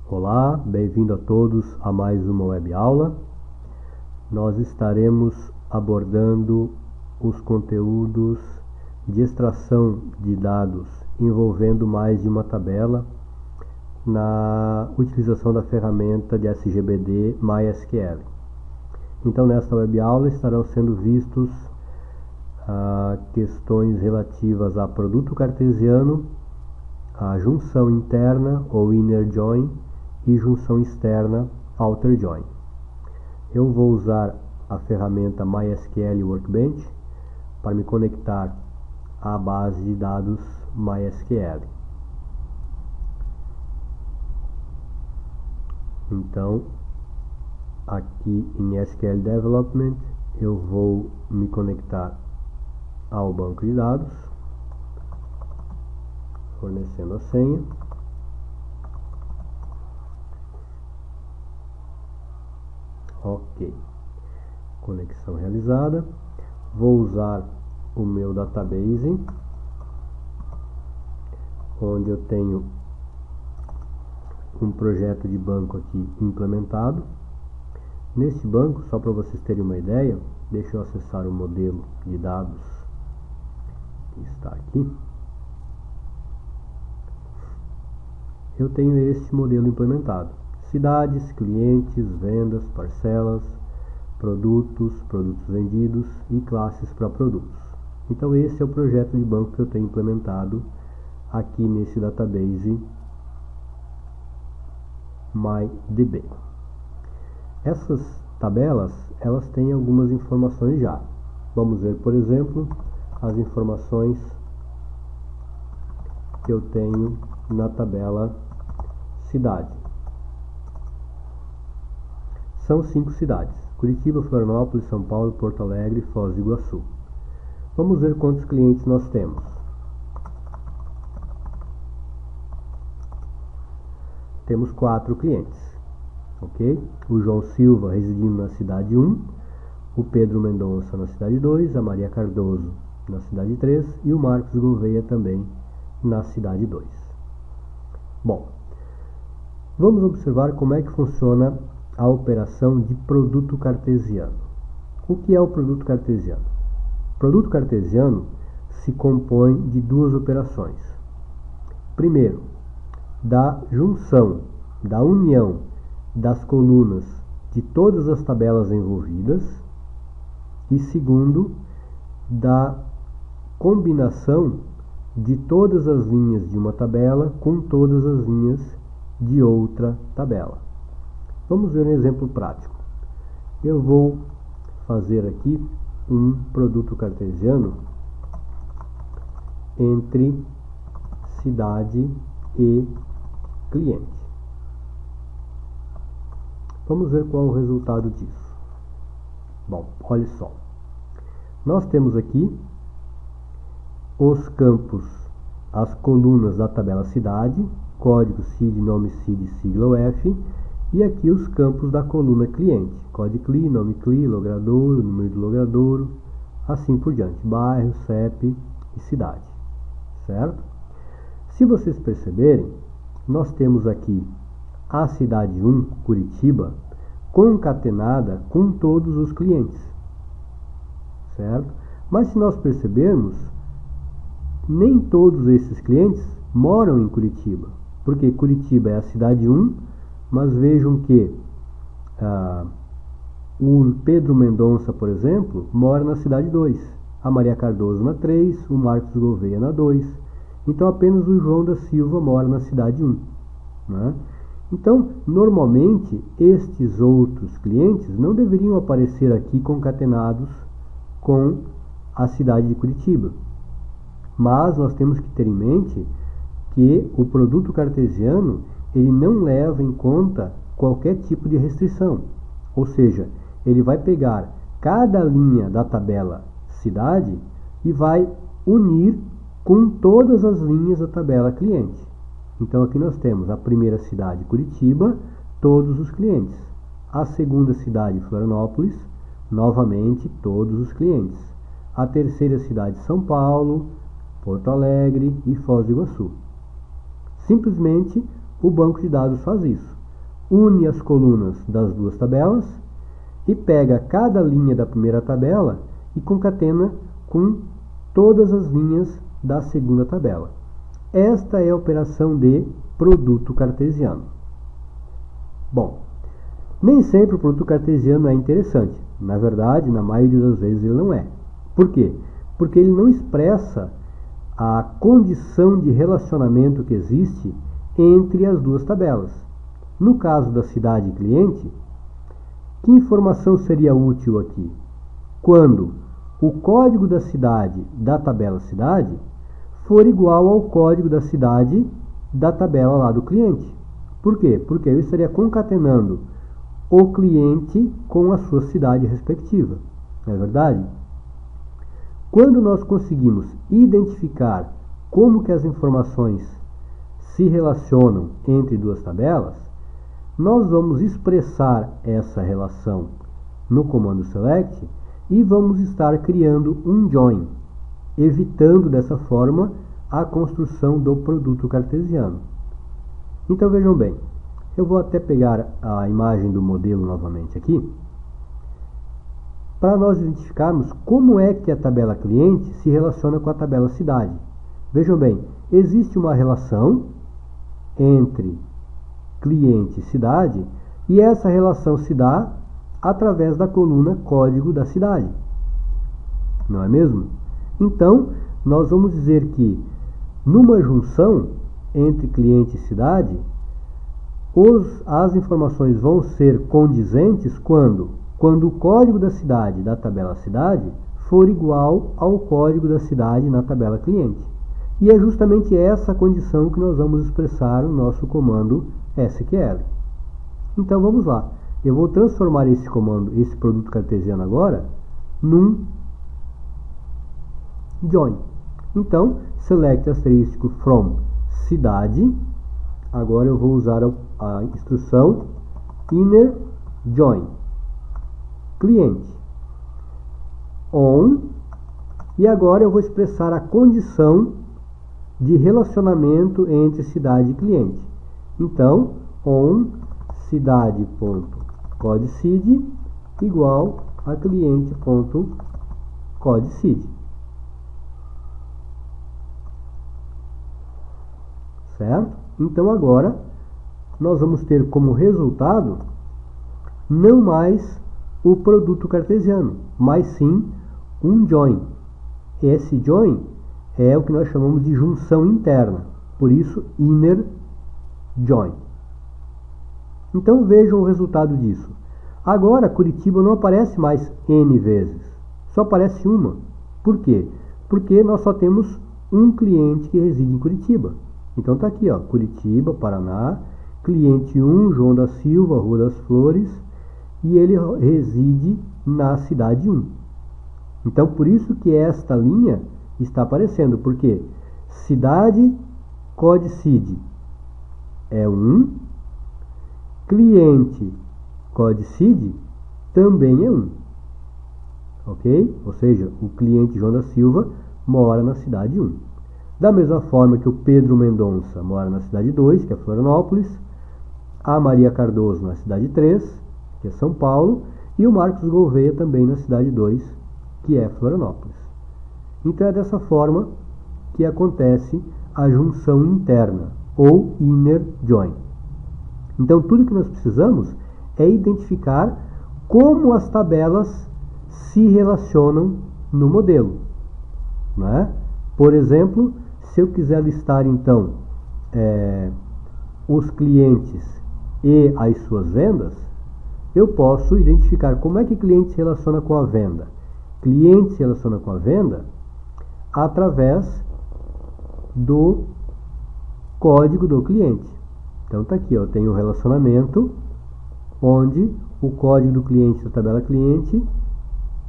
Olá, bem-vindo a todos a mais uma web aula. Nós estaremos abordando os conteúdos de extração de dados envolvendo mais de uma tabela na utilização da ferramenta de SGBD MySQL. Então, nesta web aula estarão sendo vistos questões relativas a produto cartesiano, a junção interna ou inner join e junção externa outer join. Eu vou usar a ferramenta MySQL Workbench para me conectar à base de dados MySQL. Então, aqui em SQL Development, eu vou me conectar ao banco de dados, fornecendo a senha. Ok, conexão realizada. Vou usar o meu database, onde eu tenho um projeto de banco aqui implementado. Neste banco, só para vocês terem uma ideia, deixa eu acessar o modelo de dados que está aqui. Eu tenho este modelo implementado: cidades, clientes, vendas, parcelas, produtos vendidos e classes para produtos. Então esse é o projeto de banco que eu tenho implementado aqui nesse database MyDB. Essas tabelas, elas têm algumas informações já. Vamos ver, por exemplo, as informações que eu tenho na tabela cidade. São 5 cidades: Curitiba, Florianópolis, São Paulo, Porto Alegre e Foz do Iguaçu. Vamos ver quantos clientes nós temos. Temos 4 clientes, ok? O João Silva residindo na cidade 1, o Pedro Mendonça na cidade 2, a Maria Cardoso na cidade 3 e o Marcos Gouveia também na cidade 2. Bom, vamos observar como é que funciona a operação de produto cartesiano. O que é o produto cartesiano? O produto cartesiano se compõe de 2 operações. Primeiro, da junção, da união das colunas de todas as tabelas envolvidas, e segundo, da combinação de todas as linhas de uma tabela com todas as linhas de outra tabela. Vamos ver um exemplo prático. Eu vou fazer aqui um produto cartesiano entre cidade e cliente. Vamos ver qual é o resultado disso. Bom, olha só. Nós temos aqui os campos, as colunas da tabela cidade, código CID, nome CID, sigla UF, e aqui os campos da coluna cliente, código CLI, nome CLI, logradouro, número do logradouro, assim por diante, bairro, CEP e cidade, certo? Se vocês perceberem, nós temos aqui a cidade 1, Curitiba, concatenada com todos os clientes, certo? Mas se nós percebermos, nem todos esses clientes moram em Curitiba, porque Curitiba é a cidade 1, mas vejam que o Pedro Mendonça, por exemplo, mora na cidade 2, a Maria Cardoso na 3, o Marcos Gouveia na 2, então apenas o João da Silva mora na cidade 1, né? Então, normalmente, estes outros clientes não deveriam aparecer aqui concatenados com a cidade de Curitiba. Mas nós temos que ter em mente que o produto cartesiano ele não leva em conta qualquer tipo de restrição. Ou seja, ele vai pegar cada linha da tabela cidade e vai unir com todas as linhas da tabela cliente. Então aqui nós temos a primeira cidade, Curitiba, todos os clientes. A segunda cidade, Florianópolis, novamente todos os clientes. A terceira cidade, São Paulo, Porto Alegre e Foz do Iguaçu. Simplesmente O banco de dados faz isso. Une as colunas das duas tabelas e pega cada linha da primeira tabela e concatena com todas as linhas da segunda tabela. Esta é a operação de produto cartesiano. Bom, nem sempre o produto cartesiano é interessante. Na verdade, na maioria das vezes ele não é. Por quê? Porque ele não expressa a condição de relacionamento que existe entre as duas tabelas. No caso da cidade e cliente, que informação seria útil aqui? Quando o código da cidade da tabela cidade for igual ao código da cidade da tabela lá do cliente. Por quê? Porque eu estaria concatenando o cliente com a sua cidade respectiva. Não é verdade? Quando nós conseguimos identificar como que as informações se relacionam entre duas tabelas, nós vamos expressar essa relação no comando select e vamos estar criando um join, evitando dessa forma a construção do produto cartesiano. Então vejam bem, eu vou até pegar a imagem do modelo novamente aqui, para nós identificarmos como é que a tabela cliente se relaciona com a tabela cidade. Vejam bem, existe uma relação entre cliente e cidade, e essa relação se dá através da coluna código da cidade. Não é mesmo? Então, nós vamos dizer que numa junção entre cliente e cidade, as informações vão ser condizentes quando o código da cidade da tabela cidade for igual ao código da cidade na tabela cliente. E é justamente essa condição que nós vamos expressar no nosso comando SQL. Então vamos lá. Eu vou transformar esse comando, esse produto cartesiano agora, num join. Então, select asterisco from cidade. Agora eu vou usar a instrução inner join cliente on, e agora eu vou expressar a condição de relacionamento entre cidade e cliente. Então, on cidade.codecid igual a cliente.codecid. Certo? Então agora nós vamos ter como resultado não mais o produto cartesiano, mas sim um join. Esse join é o que nós chamamos de junção interna, por isso inner join. Então vejam o resultado disso. Agora Curitiba não aparece mais N vezes, só aparece uma. Por quê? Porque nós só temos um cliente que reside em Curitiba. Então está aqui, ó, Curitiba, Paraná, cliente 1, João da Silva, Rua das Flores, e ele reside na cidade 1. Então por isso que esta linha está aparecendo, porque cidade codecid é 1, cliente codecid também é 1. Ok? Ou seja, o cliente João da Silva mora na cidade 1. Da mesma forma que o Pedro Mendonça mora na cidade 2, que é Florianópolis, a Maria Cardoso na cidade 3, que é São Paulo, e o Marcos Gouveia também na cidade 2, que é Florianópolis. Então é dessa forma que acontece a junção interna, ou inner join. Então tudo que nós precisamos é identificar como as tabelas se relacionam no modelo. Né? Por exemplo, se eu quiser listar então os clientes e as suas vendas, eu posso identificar como é que cliente se relaciona com a venda. Cliente se relaciona com a venda através do código do cliente. Então está aqui, eu tenho um relacionamento onde o código do cliente da tabela cliente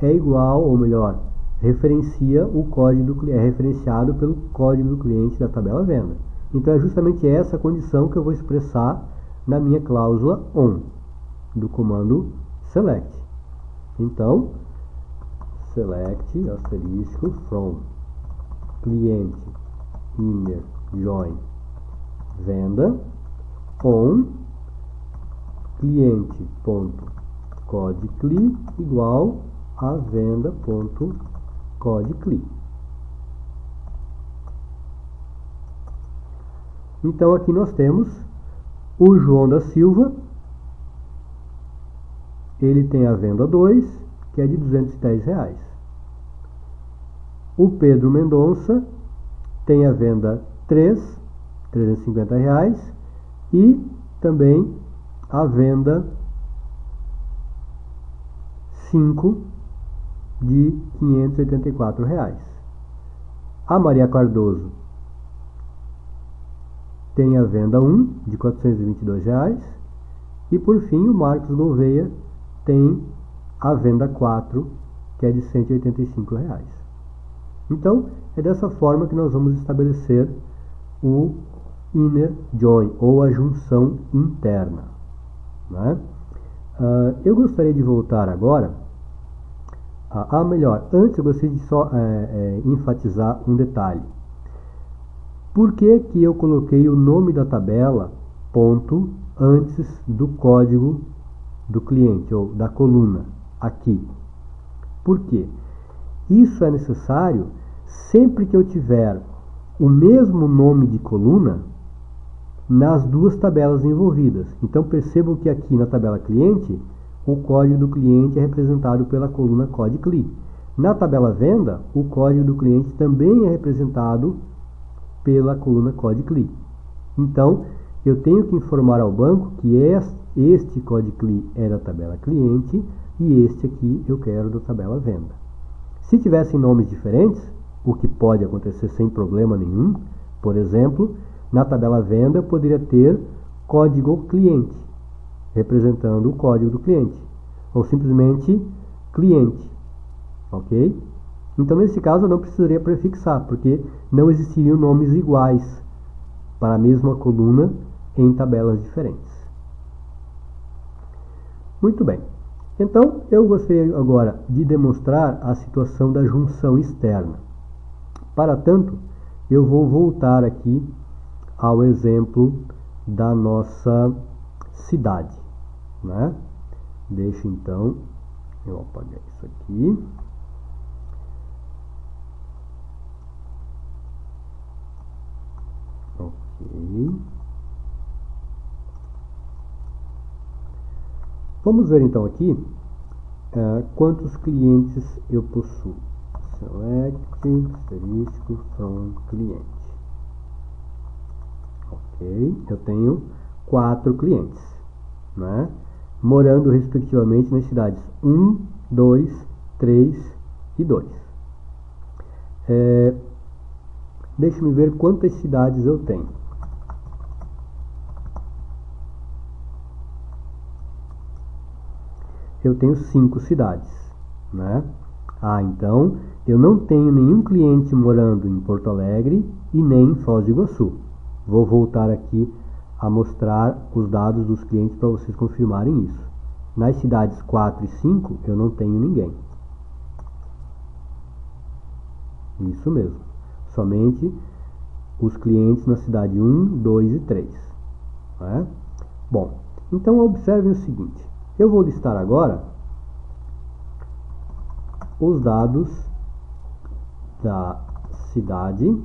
é igual, ou melhor, referencia o código do cliente, é referenciado pelo código do cliente da tabela venda. Então é justamente essa condição que eu vou expressar na minha cláusula on do comando select. Então, select asterisco from cliente inner join venda on cliente.codecli igual a venda.codecli. Então aqui nós temos o João da Silva, ele tem a venda 2, que é de R$210. O Pedro Mendonça tem a venda 3, R$350, e também a venda 5 de R$584. A Maria Cardoso tem a venda 1 de R$422, e por fim o Marcos Gouveia tem a venda 4, que é de R$185. Então, é dessa forma que nós vamos estabelecer o inner join, ou a junção interna, né? Eu gostaria de voltar agora, melhor, antes eu gostaria de só enfatizar um detalhe. Por que que eu coloquei o nome da tabela ponto antes do código do cliente, ou da coluna, aqui? Por quê? Isso é necessário sempre que eu tiver o mesmo nome de coluna nas duas tabelas envolvidas. Então percebam que aqui na tabela cliente, o código do cliente é representado pela coluna codecli. Na tabela venda, o código do cliente também é representado pela coluna codecli. Então, eu tenho que informar ao banco que este codecli é da tabela cliente e este aqui eu quero da tabela venda. Se tivessem nomes diferentes, o que pode acontecer sem problema nenhum, por exemplo, na tabela venda eu poderia ter código cliente, representando o código do cliente, ou simplesmente cliente, ok? Então nesse caso eu não precisaria prefixar, porque não existiriam nomes iguais para a mesma coluna em tabelas diferentes. Muito bem. Então, eu gostaria agora de demonstrar a situação da junção externa. Para tanto, eu vou voltar aqui ao exemplo da nossa cidade, né? Deixa então, eu apagar isso aqui. Ok. Vamos ver então aqui quantos clientes eu possuo. Select, asterisco, from cliente. Ok, eu tenho 4 clientes, né? Morando respectivamente nas cidades 1, 2, 3 e 2. Deixa-me ver quantas cidades eu tenho. Eu tenho 5 cidades, né? Então eu não tenho nenhum cliente morando em Porto Alegre e nem em Foz do Iguaçu. Vou voltar aqui a mostrar os dados dos clientes para vocês confirmarem isso. Nas cidades 4 e 5 eu não tenho ninguém. Isso mesmo. Somente os clientes na cidade 1, 2 e 3. Né? Bom, então observem o seguinte. Eu vou listar agora os dados da cidade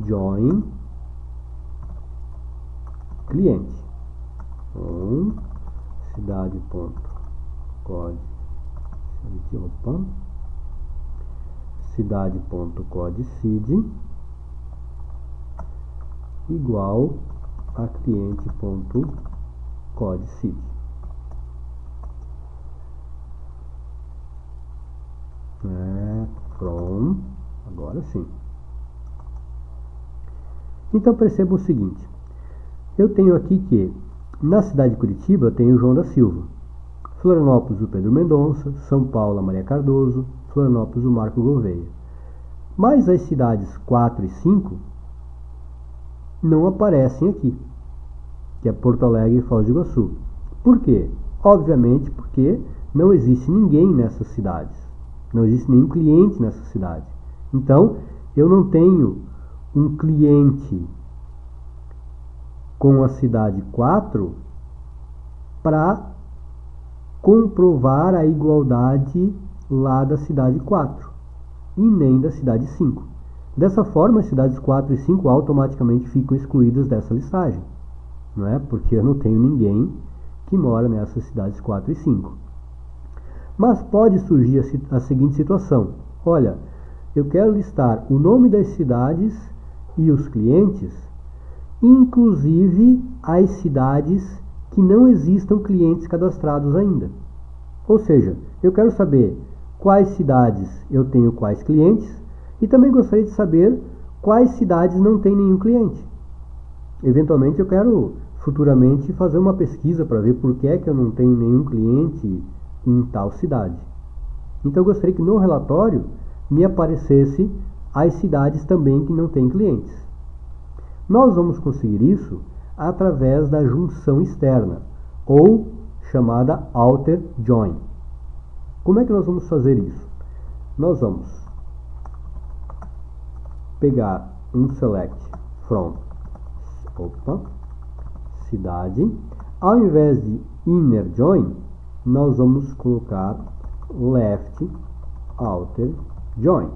join cliente. Cidade.codecid igual a cliente.codecid. From, agora sim. Então perceba o seguinte, eu tenho aqui que na cidade de Curitiba eu tenho o João da Silva, Florianópolis o Pedro Mendonça, São Paulo a Maria Cardoso, Florianópolis o Marco Gouveia. Mas as cidades 4 e 5 não aparecem aqui, que é Porto Alegre e Foz do Iguaçu. Por quê? Obviamente porque não existe ninguém nessas cidades. Não existe nenhum cliente nessa cidade. Então, eu não tenho um cliente com a cidade 4 para comprovar a igualdade lá da cidade 4 e nem da cidade 5. Dessa forma, as cidades 4 e 5 automaticamente ficam excluídas dessa listagem, não é? Porque eu não tenho ninguém que mora nessas cidades 4 e 5. Mas pode surgir a seguinte situação: olha, eu quero listar o nome das cidades e os clientes, inclusive as cidades que não existam clientes cadastrados ainda. Ou seja, eu quero saber quais cidades eu tenho quais clientes e também gostaria de saber quais cidades não têm nenhum cliente. Eventualmente eu quero futuramente fazer uma pesquisa para ver por que é que eu não tenho nenhum cliente em tal cidade. Então eu gostaria que no relatório me aparecesse as cidades também que não têm clientes. Nós vamos conseguir isso através da junção externa, ou chamada outer join. Como é que nós vamos fazer isso? Nós vamos pegar um select from cidade. Ao invés de inner join, nós vamos colocar left outer join.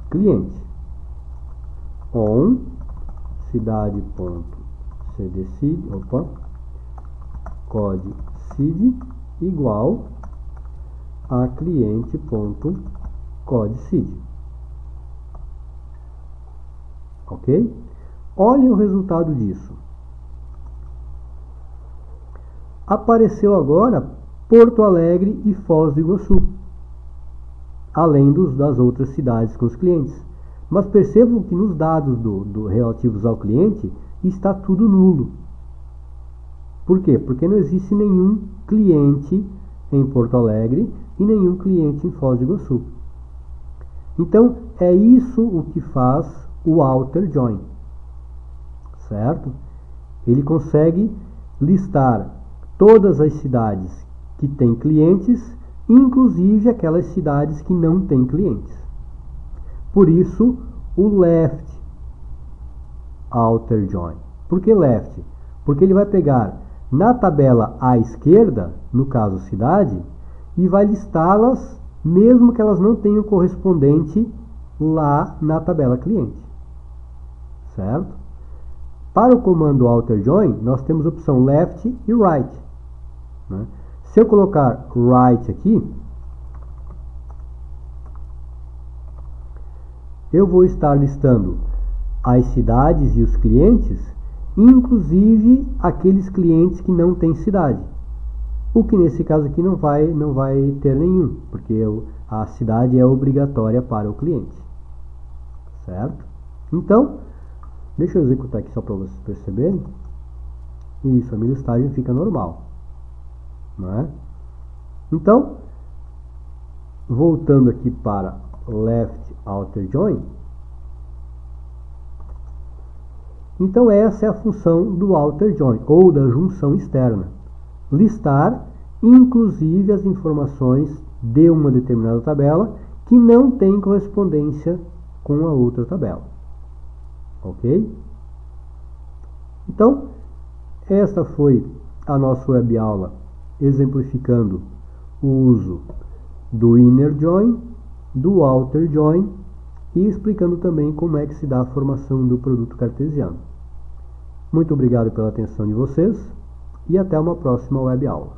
Cliente on cidade.cdcid, codecid igual a cliente.codecid. Ok? Olhem o resultado disso. Apareceu agora Porto Alegre e Foz do Iguaçu, além das outras cidades com os clientes. Mas percebam que nos dados relativos ao cliente está tudo nulo. Por quê? Porque não existe nenhum cliente em Porto Alegre e nenhum cliente em Foz do Iguaçu. Então, é isso o que faz o outer join, certo? Ele consegue listar todas as cidades que têm clientes, inclusive aquelas cidades que não têm clientes. Por isso, o left outer join. Por que left? Porque ele vai pegar na tabela à esquerda, no caso cidade, e vai listá-las mesmo que elas não tenham correspondente lá na tabela cliente. Certo? Para o comando outer join, nós temos a opção left e right, né? Se eu colocar right aqui, eu vou estar listando as cidades e os clientes, inclusive aqueles clientes que não têm cidade. O que nesse caso aqui não vai ter nenhum, porque a cidade é obrigatória para o cliente. Certo? Então, deixa eu executar aqui só para vocês perceberem. Isso, a minha listagem fica normal, não é? Então, voltando aqui para left outer join. Então essa é a função do outer join, ou da junção externa. Listar, inclusive, as informações de uma determinada tabela que não tem correspondência com a outra tabela. Ok? Então, esta foi a nossa web aula exemplificando o uso do inner join, do outer join e explicando também como é que se dá a formação do produto cartesiano. Muito obrigado pela atenção de vocês e até uma próxima web aula.